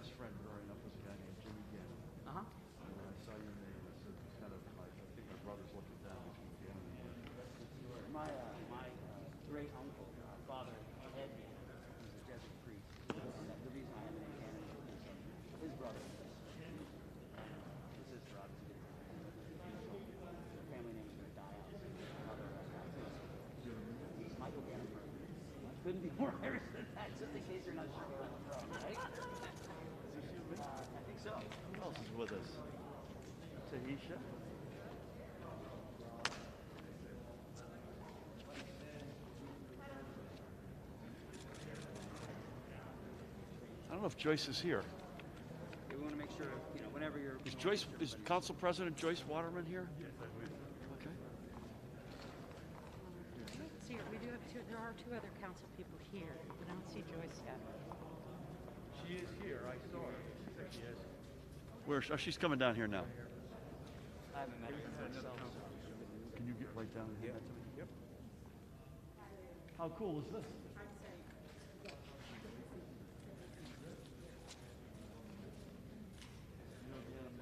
best friend growing up was a guy named Jimmy Gannon. Uh-huh. And when I saw your name, it's kind of like, I think my brother's looking down between Gannon and Murphy. My great uncle, Father Ed Gannon, was a Jesuit priest. And the reason I have the name Gannon is because his brother was his sister, obviously. The family name is going to die out. Mother is Michael Gannon Murphy. Couldn't be more Irish than that, just in case you're not sure where I'm from, right? I think so. Who else is with us? Tahisha? I don't know if Joyce is here. Yeah, we want to make sure, whenever you're... Is Council President Joyce Waterman here? Yes, I believe. Okay. There are two other council people here, but I don't see Joyce yet. She is here. I saw her. She said she is. Where? Oh, she's coming down here now. I haven't met her myself. Can you get right down and hand that to me? Yep. How cool is this?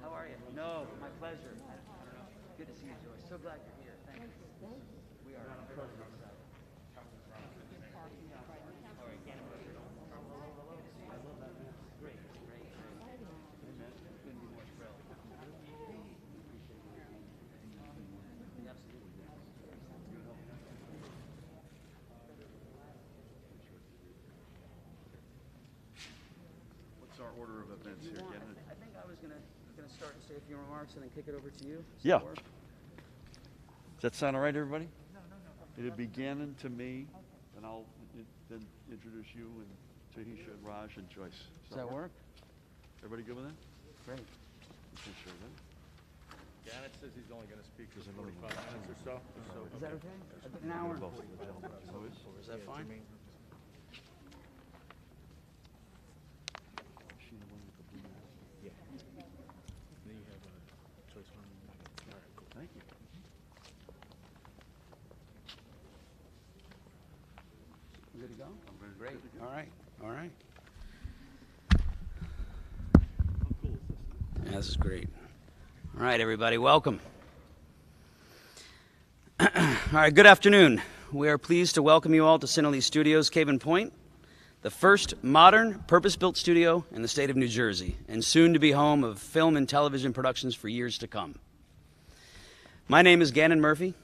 How are you? No, my pleasure. I don't know. Good to see you, Joyce. So glad you're here. Thank you. We are very excited. All right, Gannon Murphy. I love that man. Great. Couldn't be more thrilled. Appreciate you. Absolutely. What's our order of events here? Gannon? I think I was gonna start and say a few remarks and then kick it over to you. Yeah. Does that work? Does that sound all right, everybody? No. It'll be Gannon to me, and I'll then introduce you and Tahisha, and Raj, and Joyce. Does that work? Everybody good with that? Great. Okay, sure then. Janet says he's only going to speak for 45 minutes or so. Is that okay? An hour. Both of the gentlemen. So Is that fine? she the one with the blue mask? Yeah. Then you have Joyce Harmon. All right, cool. Thank you. You good to go? I'm ready. Great. Good to go. All right. How cool is this? Yeah, this is great. All right, everybody, welcome. All right, good afternoon. We are pleased to welcome you all to Cinelease Studios, Caven Point, the first modern, purpose-built studio in the state of New Jersey, and soon to be home of film and television productions for years to come. My name is Gannon Murphy,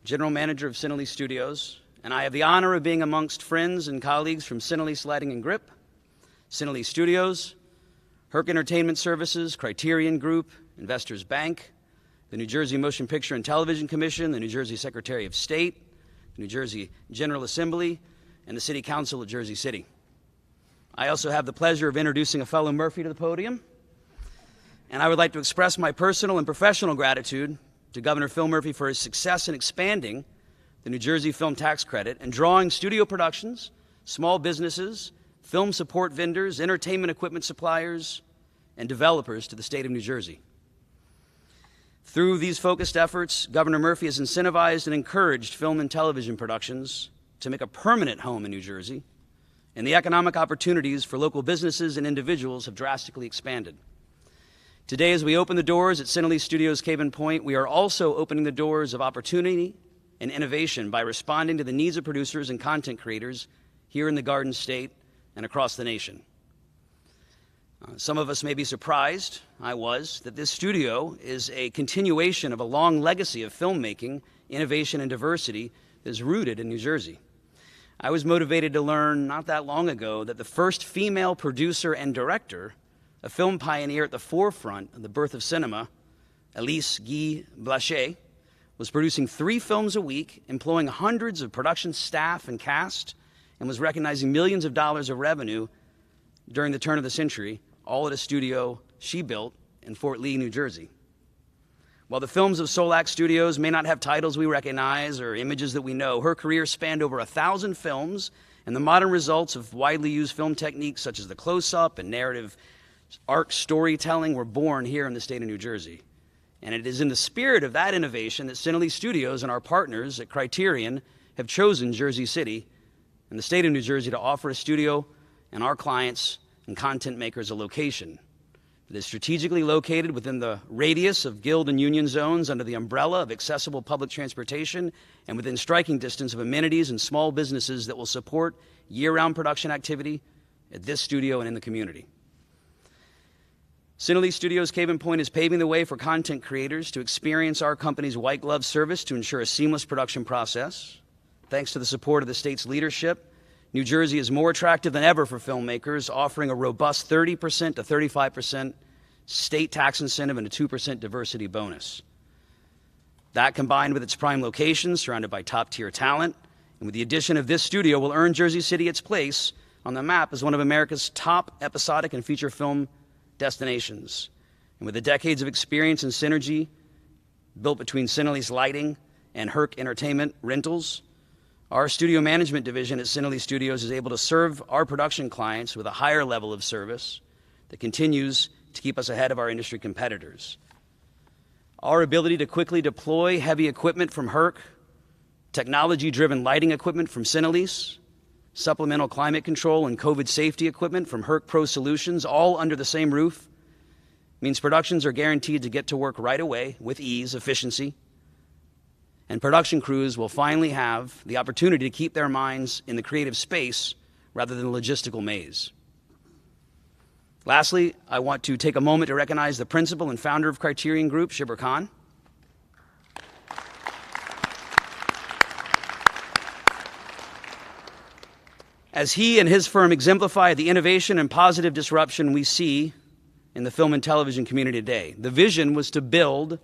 General Manager of Cinelease Studios, and I have the honor of being amongst friends and colleagues from Cinelease Lighting and Grip, Cinelease Studios, Herc Entertainment Services, Criterion Group, Investors Bank, the New Jersey Motion Picture and Television Commission, the New Jersey Secretary of State, the New Jersey General Assembly, and the City Council of Jersey City. I also have the pleasure of introducing a fellow Murphy to the podium, and I would like to express my personal and professional gratitude to Governor Phil Murphy for his success in expanding the New Jersey Film Tax Credit and drawing studio productions, small businesses, film support vendors, entertainment equipment suppliers, and developers to the state of New Jersey. Through these focused efforts, Governor Murphy has incentivized and encouraged film and television productions to make a permanent home in New Jersey, and the economic opportunities for local businesses and individuals have drastically expanded. Today, as we open the doors at Cinelease Studios Caven Point, we are also opening the doors of opportunity and innovation by responding to the needs of producers and content creators here in the Garden State and across the nation. Some of us may be surprised, I was, that this studio is a continuation of a long legacy of filmmaking, innovation, and diversity that is rooted in New Jersey. I was motivated to learn not that long ago that the first female producer and director, a film pioneer at the forefront of the birth of cinema, Elise Guy Blaché, was producing 3 films a week, employing hundreds of production staff and cast, and was recognizing millions of dollars of revenue during the turn of the century, all at a studio she built in Fort Lee, New Jersey. While the films of Solax Studios may not have titles we recognize or images that we know, her career spanned over 1,000 films, and the modern results of widely used film techniques such as the close-up and narrative arc storytelling were born here in the state of New Jersey. And it is in the spirit of that innovation that Cinelease Studios and our partners at Criterion have chosen Jersey City and the state of New Jersey to offer a studio and our clients and content makers a location that is strategically located within the radius of guild and union zones under the umbrella of accessible public transportation and within striking distance of amenities and small businesses that will support year-round production activity at this studio and in the community. Cinelease Studios Cave and Point is paving the way for content creators to experience our company's white glove service to ensure a seamless production process. Thanks to the support of the state's leadership, New Jersey is more attractive than ever for filmmakers, offering a robust 30% to 35% state tax incentive and a 2% diversity bonus. That, combined with its prime location, surrounded by top-tier talent, and with the addition of this studio, will earn Jersey City its place on the map as one of America's top episodic and feature film destinations. And with the decades of experience and synergy built between Cinelease Lighting and Herc Entertainment Rentals, our studio management division at Cinelease Studios is able to serve our production clients with a higher level of service that continues to keep us ahead of our industry competitors. Our ability to quickly deploy heavy equipment from Herc, technology-driven lighting equipment from Cinelease, supplemental climate control and COVID safety equipment from Herc Pro Solutions, all under the same roof, means productions are guaranteed to get to work right away with ease, efficiency, and production crews will finally have the opportunity to keep their minds in the creative space rather than the logistical maze. Lastly, I want to take a moment to recognize the principal and founder of Criterion Group, Shibber Khan. As he and his firm exemplify the innovation and positive disruption we see in the film and television community today. The vision was to build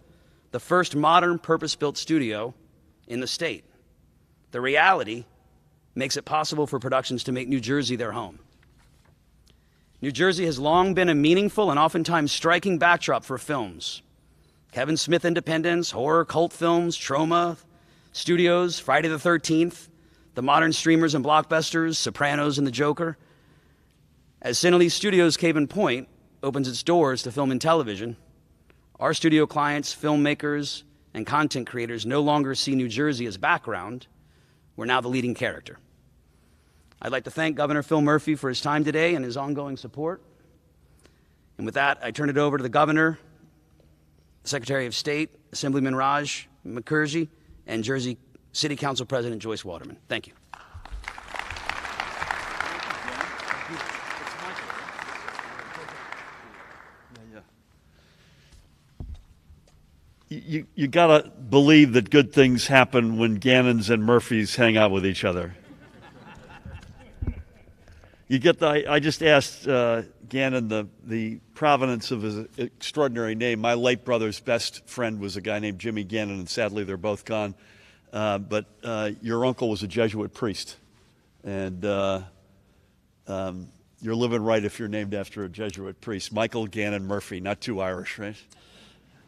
the first modern purpose-built studio in the state. The reality makes it possible for productions to make New Jersey their home. New Jersey has long been a meaningful and oftentimes striking backdrop for films. Kevin Smith Independence, horror, cult films, Troma, Studios, Friday the 13th, the modern streamers and blockbusters, Sopranos and The Joker. As Cinelease Studios Cave and Point opens its doors to film and television, our studio clients, filmmakers, and content creators no longer see New Jersey as background. We're now the leading character. I'd like to thank Governor Phil Murphy for his time today and his ongoing support. And with that, I turn it over to the Governor, Secretary of State, Assemblyman Raj Mukherjee, and Jersey City Council President Joyce Waterman. Thank you. You gotta believe that good things happen when Gannons and Murphys hang out with each other. I just asked Gannon the provenance of his extraordinary name. My late brother's best friend was a guy named Jimmy Gannon, and sadly they're both gone. But your uncle was a Jesuit priest, and you're living right if you're named after a Jesuit priest. Michael Gannon Murphy, not too Irish, right?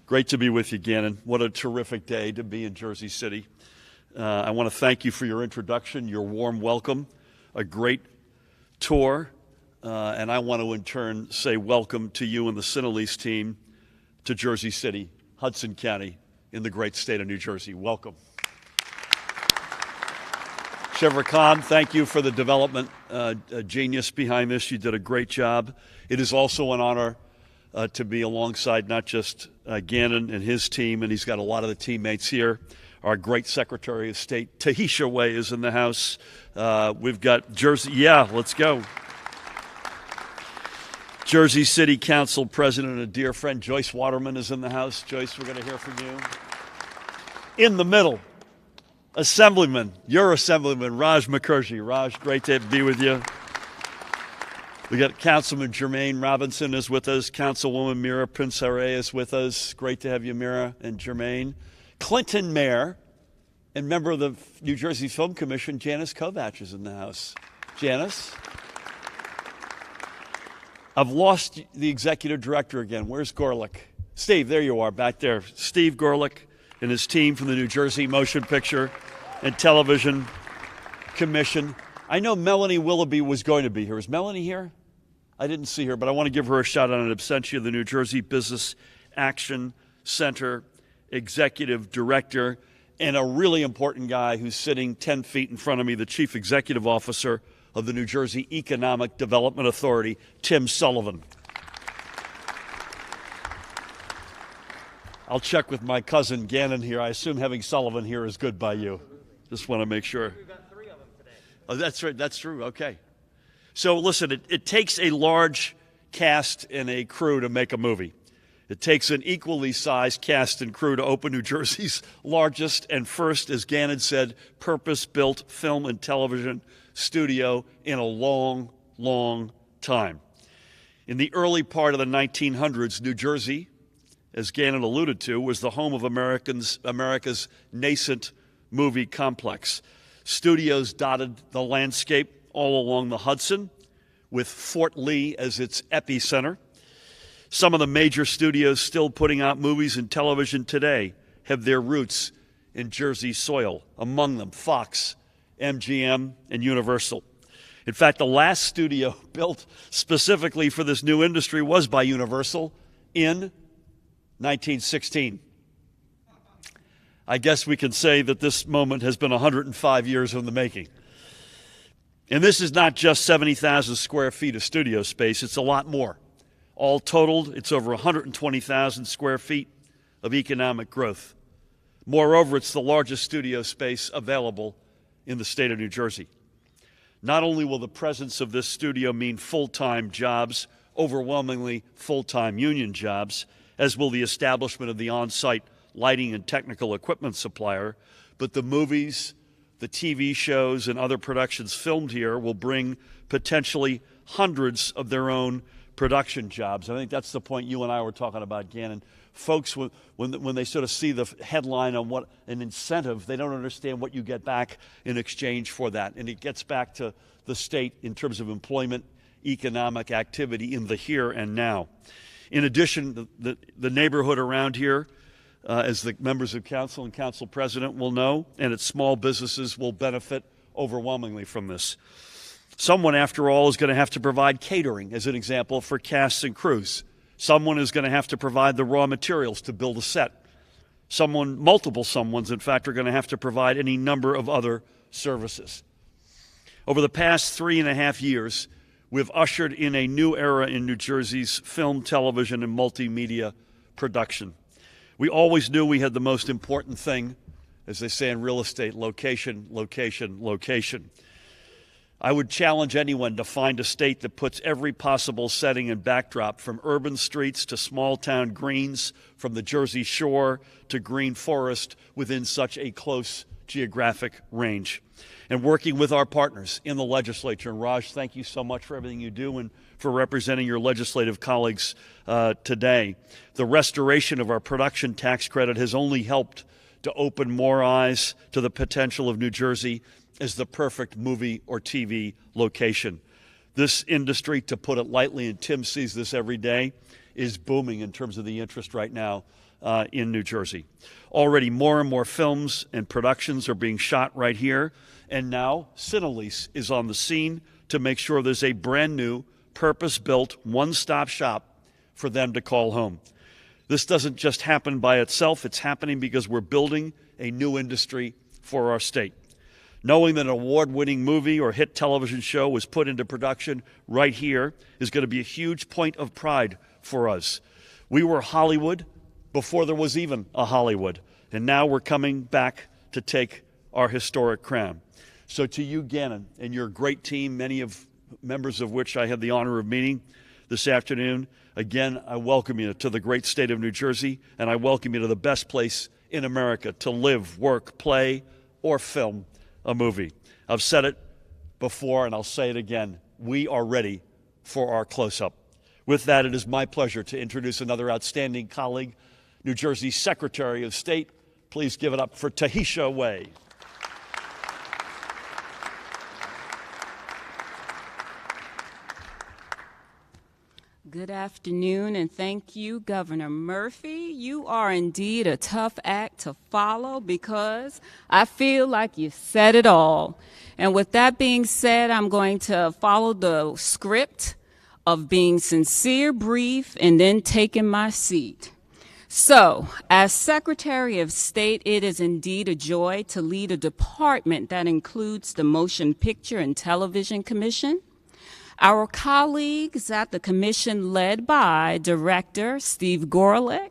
Great to be with you, Gannon. What a terrific day to be in Jersey City. I want to thank you for your introduction, your warm welcome, a great tour, and I want to in turn say welcome to you and the Cinelease team to Jersey City, Hudson County, in the great state of New Jersey. Welcome. Shibber Khan, thank you for the development genius behind this. You did a great job. It is also an honor to be alongside not just Gannon and his team, and he's got a lot of the teammates here. Our great Secretary of State, Tahisha Way, is in the house. We've got Jersey, yeah, let's go. Jersey City Council President and a dear friend, Joyce Waterman, is in the house. Joyce, we're going to hear from you. In the middle, Assemblyman, your Assemblyman, Raj Mukherjee. Raj, great to be with you. We got Councilman Jermaine Robinson is with us. Councilwoman Mira Prince-Haré is with us. Great to have you, Mira and Jermaine. Clinton Mayor and member of the New Jersey Film Commission, Janice Kovach, is in the house. Janice? I've lost the executive director again. Where's Gorlick? Steve, there you are, back there. Steve Gorlick and his team from the New Jersey Motion Picture and Television Commission. I know Melanie Willoughby was going to be here. Is Melanie here? I didn't see her, but I want to give her a shout out in absentia, the New Jersey Business Action Center Executive Director, and a really important guy who's sitting 10 feet in front of me, the Chief Executive Officer, of the New Jersey Economic Development Authority, Tim Sullivan. I'll check with my cousin Gannon here. I assume having Sullivan here is good by you. Just want to make sure. We've got 3 of them today. Oh, that's right. That's true. Okay. So listen, it takes a large cast and a crew to make a movie. It takes an equally sized cast and crew to open New Jersey's largest and first, as Gannon said, purpose-built film and television studio in a long, long time. In the early part of the 1900s, New Jersey, as Gannon alluded to, was the home of America's nascent movie complex. Studios dotted the landscape all along the Hudson, with Fort Lee as its epicenter. Some of the major studios still putting out movies and television today have their roots in Jersey soil, among them Fox, MGM, and Universal. In fact, the last studio built specifically for this new industry was by Universal in 1916. I guess we can say that this moment has been 105 years in the making. And this is not just 70,000 square feet of studio space, it's a lot more. All totaled, it's over 120,000 square feet of economic growth. Moreover, it's the largest studio space available in the state of New Jersey. Not only will the presence of this studio mean full-time jobs, overwhelmingly full-time union jobs, as will the establishment of the on-site lighting and technical equipment supplier, but the movies, the TV shows, and other productions filmed here will bring potentially hundreds of their own production jobs. I think that's the point you and I were talking about, Gannon. Folks, when they sort of see the headline on what an incentive, they don't understand what you get back in exchange for that. And it gets back to the state in terms of employment, economic activity in the here and now. In addition, the neighborhood around here, as the members of council and council president will know, and its small businesses will benefit overwhelmingly from this. Someone, after all, is going to have to provide catering, as an example, for casts and crews. Someone is going to have to provide the raw materials to build a set. Multiple someones, in fact, are going to have to provide any number of other services. Over the past 3.5 years, we've ushered in a new era in New Jersey's film, television, and multimedia production. We always knew we had the most important thing, as they say in real estate, location, location, location. I would challenge anyone to find a state that puts every possible setting and backdrop, from urban streets to small-town greens, from the Jersey Shore to green forest, within such a close geographic range. And working with our partners in the legislature. And Raj, thank you so much for everything you do and for representing your legislative colleagues today. The restoration of our production tax credit has only helped to open more eyes to the potential of New Jersey as the perfect movie or TV location. This industry, to put it lightly, and Tim sees this every day, is booming in terms of the interest right now in New Jersey. Already more and more films and productions are being shot right here, and now Cinelease is on the scene to make sure there's a brand new, purpose-built, one-stop shop for them to call home. This doesn't just happen by itself, it's happening because we're building a new industry for our state. Knowing that an award-winning movie or hit television show was put into production right here is going to be a huge point of pride for us. We were Hollywood before there was even a Hollywood, and now we're coming back to take our historic crown. So to you, Gannon, and your great team, many of members of which I had the honor of meeting this afternoon, again, I welcome you to the great state of New Jersey, and I welcome you to the best place in America to live, work, play, or film a movie. I've said it before, and I'll say it again. We are ready for our close-up. With that, it is my pleasure to introduce another outstanding colleague, New Jersey's Secretary of State. Please give it up for Tahisha Way. Good afternoon, and thank you, Governor Murphy. You are indeed a tough act to follow because I feel like you said it all. And with that being said, I'm going to follow the script of being sincere, brief, and then taking my seat. So, as Secretary of State, it is indeed a joy to lead a department that includes the Motion Picture and Television Commission. Our colleagues at the commission, led by Director Steve Gorelick,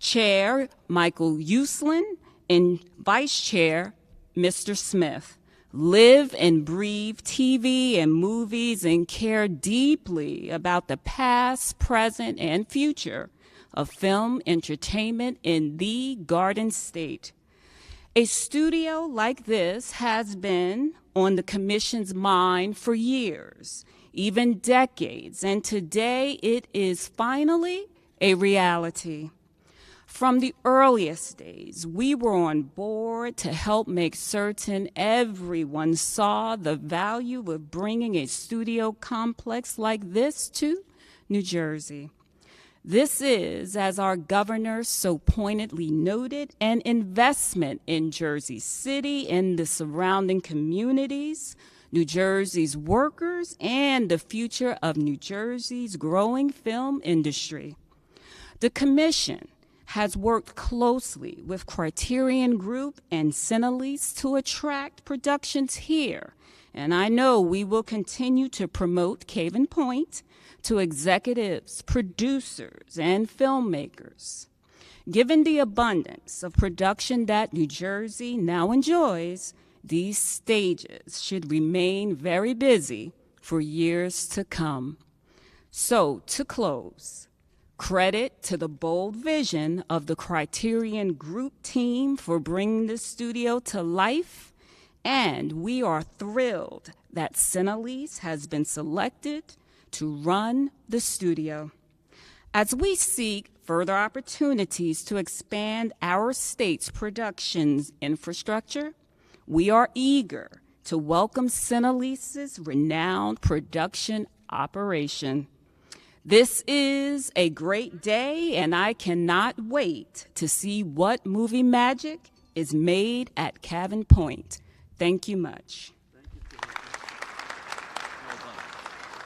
Chair Michael Uslan, and Vice Chair Mr. Smith, live and breathe TV and movies and care deeply about the past, present, and future of film entertainment in the Garden State. A studio like this has been on the Commission's mind for years, even decades, and today it is finally a reality. From the earliest days, we were on board to help make certain everyone saw the value of bringing a studio complex like this to New Jersey. This is, as our governor so pointedly noted, an investment in Jersey City and the surrounding communities, New Jersey's workers, and the future of New Jersey's growing film industry. The Commission has worked closely with Criterion Group and Cinelease to attract productions here, and I know we will continue to promote Caven Point to executives, producers, and filmmakers. Given the abundance of production that New Jersey now enjoys, these stages should remain very busy for years to come. So, to close, credit to the bold vision of the Criterion Group team for bringing the studio to life, and we are thrilled that Cinelease has been selected to run the studio. As we seek further opportunities to expand our state's productions infrastructure, we are eager to welcome Cinelease's renowned production operation. This is a great day, and I cannot wait to see what movie magic is made at Caven Point. Thank you much.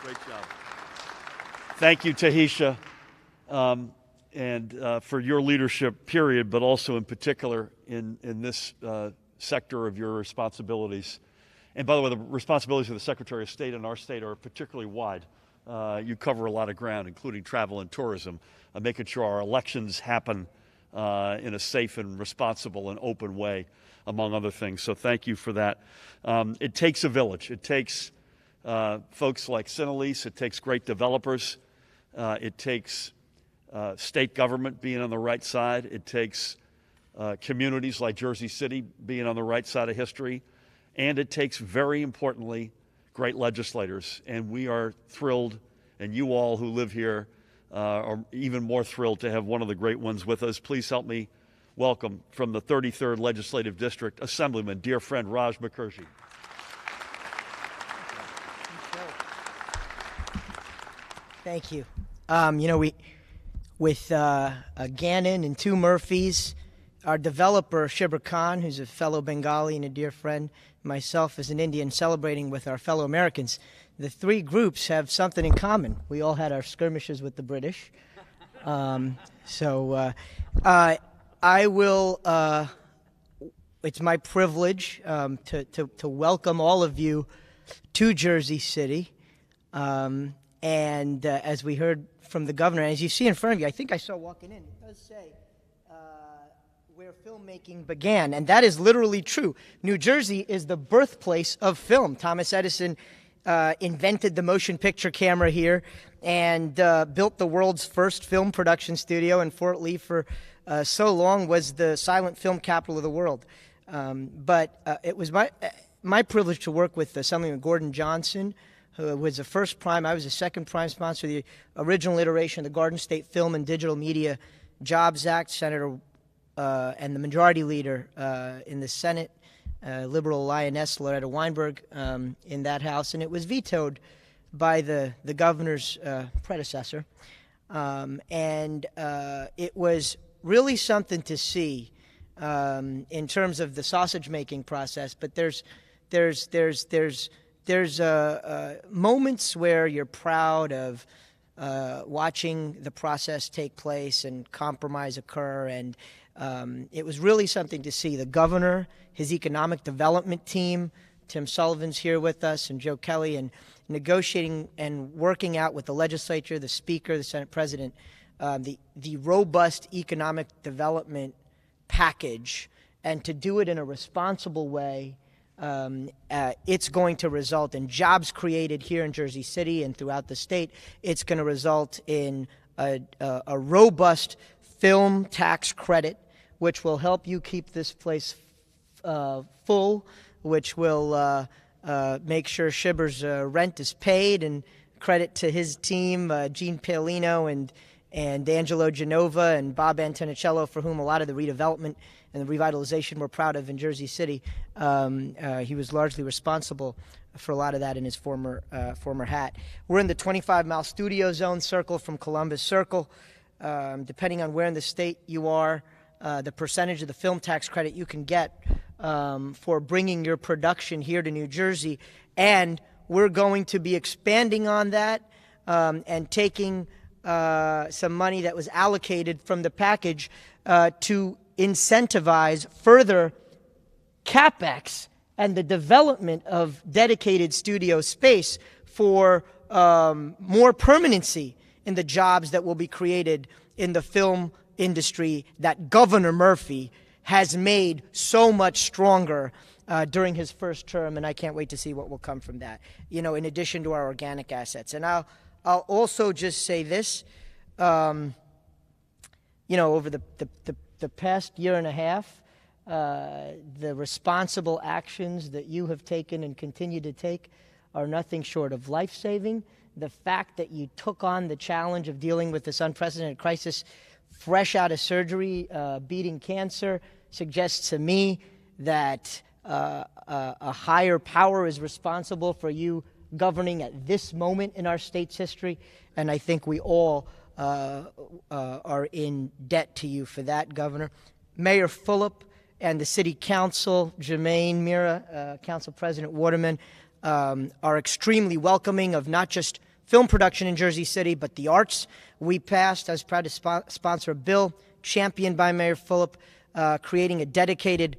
Great job. Thank you, Tahisha, and for your leadership, period, but also in particular in this sector of your responsibilities. And by the way, the responsibilities of the Secretary of State in our state are particularly wide. You cover a lot of ground, including travel and tourism, making sure our elections happen in a safe and responsible and open way, among other things. So thank you for that. It takes a village. It takes folks like Cinelease. It takes great developers. It takes state government being on the right side. It takes communities like Jersey City being on the right side of history. And it takes, very importantly, great legislators. And we are thrilled, and you all who live here are even more thrilled to have one of the great ones with us. Please help me welcome from the 33rd Legislative District, Assemblyman, dear friend Raj Mukherjee. Thank you. With Gannon and two Murphys, our developer Shibra Khan, who's a fellow Bengali and a dear friend, myself as an Indian, celebrating with our fellow Americans, the three groups have something in common. We all had our skirmishes with the British. I will. It's my privilege to welcome all of you to Jersey City. And as we heard from the governor, as you see in front of you, I think I saw walking in, it does say where filmmaking began, and that is literally true. New Jersey is the birthplace of film. Thomas Edison invented the motion picture camera here and built the world's first film production studio, and Fort Lee for so long was the silent film capital of the world. But it was my privilege to work with Assemblyman Gordon Johnson, who was the first prime. I was the second prime sponsor of the original iteration of the Garden State Film and Digital Media Jobs Act. Senator and the majority leader in the Senate, liberal lioness Loretta Weinberg, in that house, and it was vetoed by the governor's predecessor. It was really something to see in terms of the sausage making process. But there's moments where you're proud of watching the process take place and compromise occur. And it was really something to see. The governor, his economic development team, Tim Sullivan's here with us, and Joe Kelly, and negotiating and working out with the legislature, the speaker, the Senate president, the robust economic development package, and to do it in a responsible way. It's going to result in jobs created here in Jersey City and throughout the state. It's going to result in a robust film tax credit, which will help you keep this place full, which will make sure Shibber's rent is paid, and credit to his team, Gene Paolino and Angelo Genova and Bob Antonicello, for whom a lot of the redevelopment and the revitalization we're proud of in Jersey City. He was largely responsible for a lot of that in his former hat. We're in the 25-mile studio zone circle from Columbus Circle. Depending on where in the state you are, the percentage of the film tax credit you can get for bringing your production here to New Jersey. And we're going to be expanding on that and taking some money that was allocated from the package to incentivize further CapEx and the development of dedicated studio space for more permanency in the jobs that will be created in the film industry that Governor Murphy has made so much stronger during his first term, and I can't wait to see what will come from that, in addition to our organic assets. And I'll also just say this, over the past year and a half, the responsible actions that you have taken and continue to take are nothing short of life-saving. The fact that you took on the challenge of dealing with this unprecedented crisis fresh out of surgery, beating cancer, suggests to me that a higher power is responsible for you governing at this moment in our state's history, and I think we all are in debt to you for that, Governor. Mayor Fulop and the City Council, Jermaine Mira, Council President Waterman, are extremely welcoming of not just film production in Jersey City, but the arts. I was proud to sponsor a bill championed by Mayor Fulop, creating a dedicated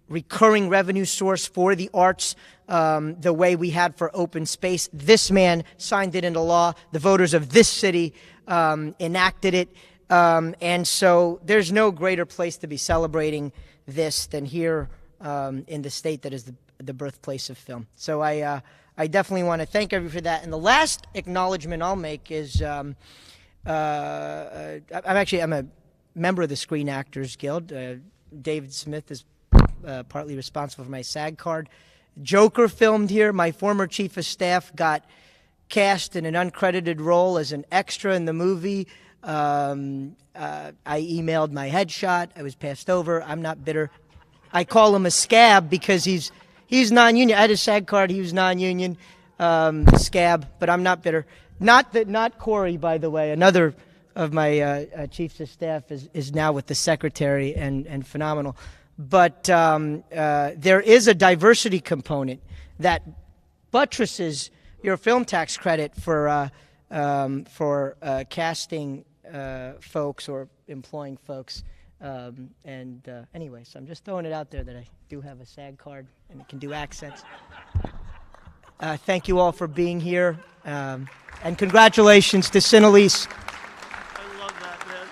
recurring revenue source for the arts, the way we had for open space. This man signed it into law. The voters of this city enacted it. And so there's no greater place to be celebrating this than here in the state that is the birthplace of film. So I definitely want to thank everyone for that. And the last acknowledgement I'll make is I'm a member of the Screen Actors Guild. David Smith is partly responsible for my SAG card. Joker filmed here. My former chief of staff got cast in an uncredited role as an extra in the movie. I emailed my headshot. I was passed over. I'm not bitter. I call him a scab because he's non-union. I had a SAG card. He was non-union. Scab, but I'm not bitter. Not Corey, by the way. Another of my chiefs of staff is now with the secretary and phenomenal. But there is a diversity component that buttresses your film tax credit for casting folks or employing folks. Anyway, so I'm just throwing it out there that I do have a SAG card and it can do accents. Thank you all for being here, and congratulations to Cinelease. I love that, man.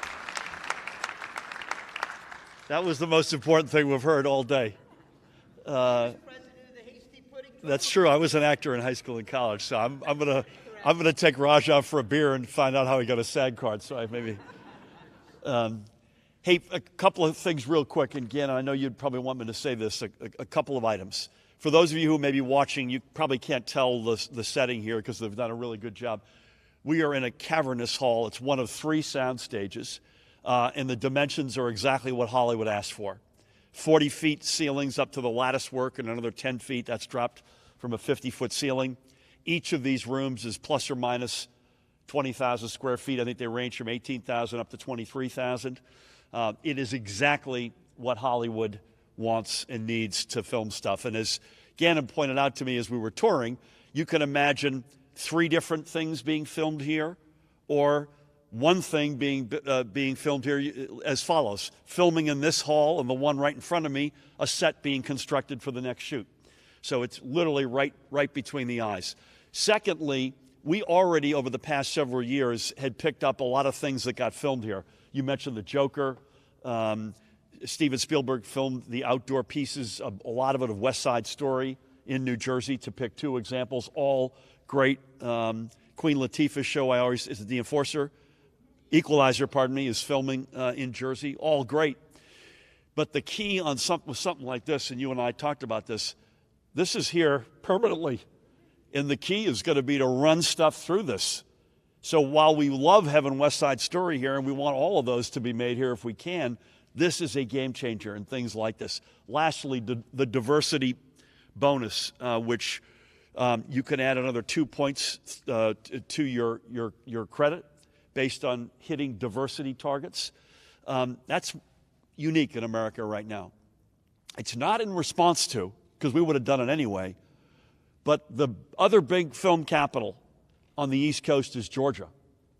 That was the most important thing we've heard all day. That's true. I was an actor in high school and college, so I'm gonna take Raj out for a beer and find out how he got a SAG card. So I maybe. Hey, a couple of things real quick. And again, I know you'd probably want me to say this. A couple of items. For those of you who may be watching, you probably can't tell the setting here because they've done a really good job. We are in a cavernous hall. It's one of 3 sound stages, and the dimensions are exactly what Hollywood asked for. 40 feet ceilings up to the lattice work, and another 10 feet that's dropped from a 50-foot ceiling. Each of these rooms is plus or minus 20,000 square feet. I think they range from 18,000 up to 23,000. It is exactly what Hollywood wants and needs to film stuff. And as Gannon pointed out to me as we were touring, you can imagine 3 different things being filmed here, or one thing being filmed here as follows: filming in this hall and the one right in front of me, a set being constructed for the next shoot. So it's literally right between the eyes. Secondly, we already, over the past several years, had picked up a lot of things that got filmed here. You mentioned The Joker. Steven Spielberg filmed the outdoor pieces, a lot of it of West Side Story in New Jersey, to pick two examples, all great. Queen Latifah's show, is The Enforcer. Equalizer, pardon me, is filming in Jersey, all great. But the key on something like this, and you and I talked about this is here permanently. And the key is going to be to run stuff through this. So while we love having West Side Story here, and we want all of those to be made here if we can, this is a game changer in things like this. Lastly, the diversity bonus, which you can add another 2 points to your credit based on hitting diversity targets. That's unique in America right now. It's not in response to, because we would have done it anyway, but the other big film capital on the East Coast is Georgia.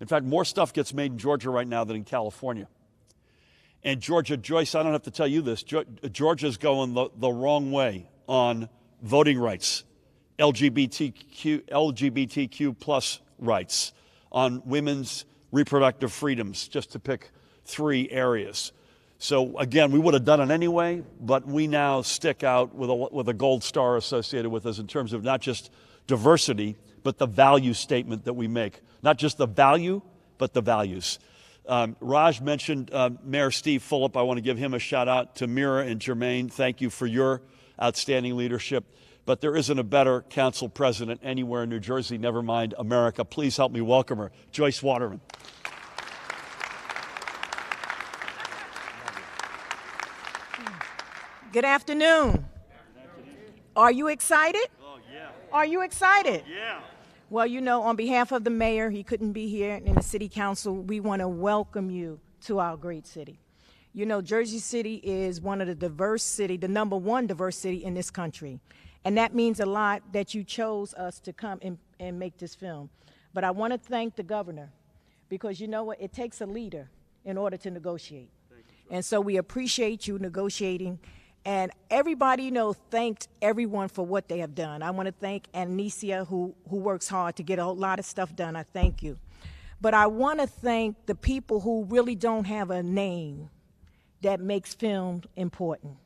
In fact, more stuff gets made in Georgia right now than in California. And Georgia, Joyce, I don't have to tell you this, Georgia's going the wrong way on voting rights, LGBTQ plus rights, on women's reproductive freedoms, just to pick 3 areas. So again, we would have done it anyway, but we now stick out with a gold star associated with us in terms of not just diversity, but the value statement that we make. Not just the value, but the values. Raj mentioned Mayor Steve Fulop. I want to give him a shout out. To Mira and Jermaine, thank you for your outstanding leadership. But there isn't a better council president anywhere in New Jersey, never mind America. Please help me welcome her, Joyce Waterman. Good afternoon. Are you excited? Oh, yeah. Are you excited? Yeah. Well, you know, on behalf of the mayor, he couldn't be here, and the city council, we want to welcome you to our great city. You know, Jersey City is one of the the number 1 diverse city in this country. And that means a lot that you chose us to come and make this film. But I want to thank the governor, because you know what? It takes a leader in order to negotiate. And so we appreciate you negotiating. And everybody, you know, thanked everyone for what they have done. I want to thank Anicia, who works hard to get a lot of stuff done. I thank you. But I want to thank the people who really don't have a name that makes film important.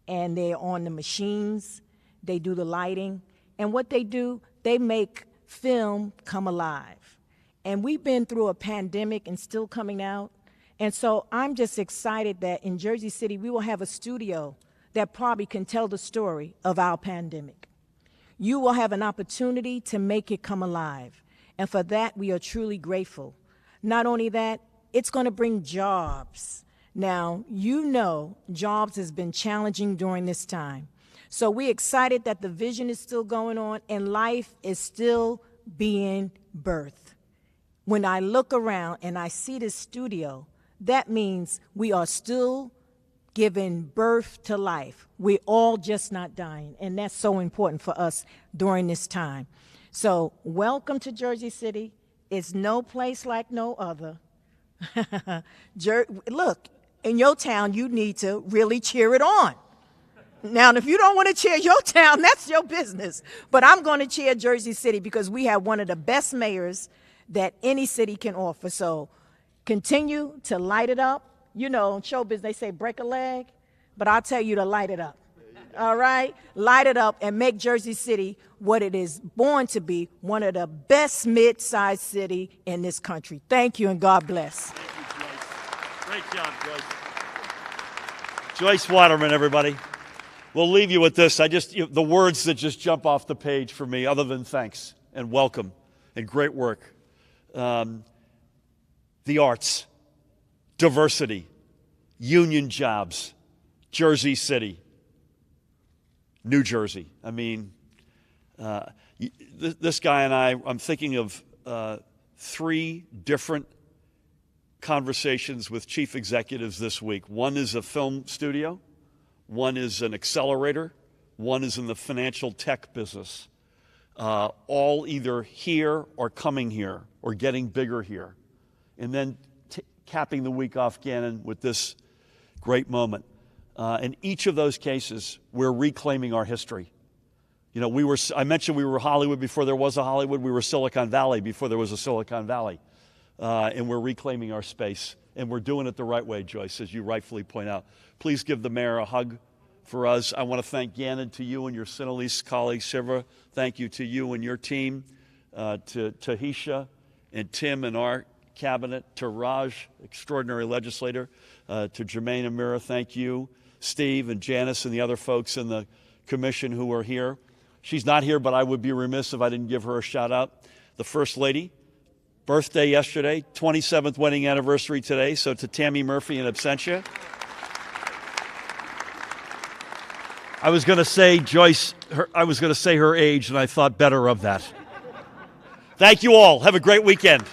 And they're on the machines, they do the lighting, and what they do, they make film come alive. And we've been through a pandemic and still coming out. And so I'm just excited that in Jersey City, we will have a studio that probably can tell the story of our pandemic. You will have an opportunity to make it come alive. And for that, we are truly grateful. Not only that, it's going to bring jobs. Now, you know jobs has been challenging during this time. So we're excited that the vision is still going on and life is still being birthed. When I look around and I see this studio, that means we are still giving birth to life. We're all just not dying, and that's so important for us during this time. So welcome to Jersey City. It's no place like no other. Look, in your town, you need to really cheer it on. Now, if you don't want to cheer your town, that's your business. But I'm going to cheer Jersey City because we have one of the best mayors that any city can offer. So continue to light it up. You know, in showbiz, they say break a leg, but I'll tell you to light it up. All right? Light it up and make Jersey City what it is born to be, one of the best mid-sized city in this country. Thank you, and God bless. Thank you, Joyce. Great job, Joyce. Joyce Waterman, everybody. We'll leave you with this. The words that just jump off the page for me, other than thanks and welcome and great work. The arts, diversity, union jobs, Jersey City, New Jersey. I mean, this guy and I'm thinking of 3 different conversations with chief executives this week. One is a film studio, one is an accelerator, one is in the financial tech business, all either here or coming here. or getting bigger here. And then capping the week off, Gannon, with this great moment. In each of those cases, we're reclaiming our history. You know, I mentioned we were Hollywood before there was a Hollywood. We were Silicon Valley before there was a Silicon Valley. And we're reclaiming our space. And we're doing it the right way, Joyce, as you rightfully point out. Please give the mayor a hug for us. I want to thank Gannon, to you and your Cinelease colleagues. Shiva, thank you to you and your team, to Tahisha and Tim and our cabinet, to Raj, extraordinary legislator, to Jermaine Amira, thank you, Steve and Janice and the other folks in the commission who are here. She's not here, but I would be remiss if I didn't give her a shout out. The First Lady, birthday yesterday, 27th wedding anniversary today, so to Tammy Murphy in absentia. I was going to say, Joyce, I was going to say her age, and I thought better of that. Thank you all. Have a great weekend.